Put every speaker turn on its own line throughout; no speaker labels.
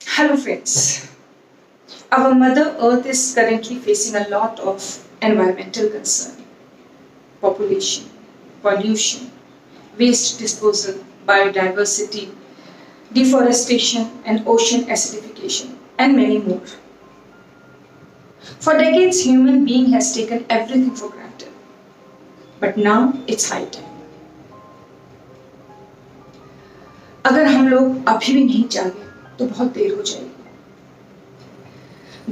Hello, friends. Our Mother Earth is currently facing a lot of environmental concern: population, pollution, waste disposal, biodiversity, deforestation, and ocean acidification, and many more. For decades, human being has taken everything for granted. But now it's high time. अगर हम लोग अभी भी नहीं जागे तो बहुत देर हो जाएगी।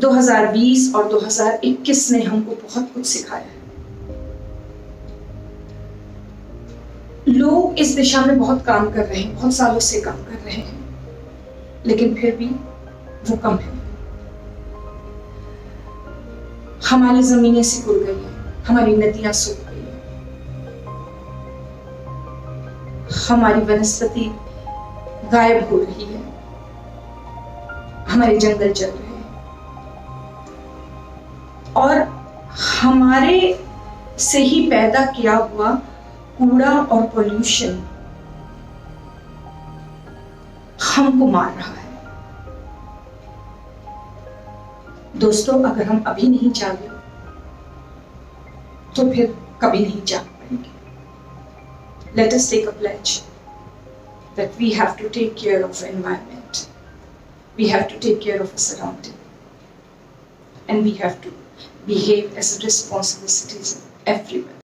2020 और 2021 ने हमको बहुत कुछ सिखाया है। लोग इस दिशा में बहुत काम कर रहे हैं, बहुत सालों से काम कर रहे हैं, लेकिन फिर भी वो कम है। हमारी जमीनें सिकुड़ गई हैं, हमारी नदियां सूख गई हैं, हमारी वनस्पति गायब हो रही है, हमारे जंगल जल रहे हैं और हमारे से ही पैदा किया हुआ कूड़ा और पोल्यूशन हमको मार रहा है। दोस्तों, अगर हम अभी नहीं जागे तो फिर कभी नहीं जाग पाएंगे। Let us take a pledge that we have to take care of the environment, we have to take care of our surrounding, and we have to behave as a responsible citizen everywhere.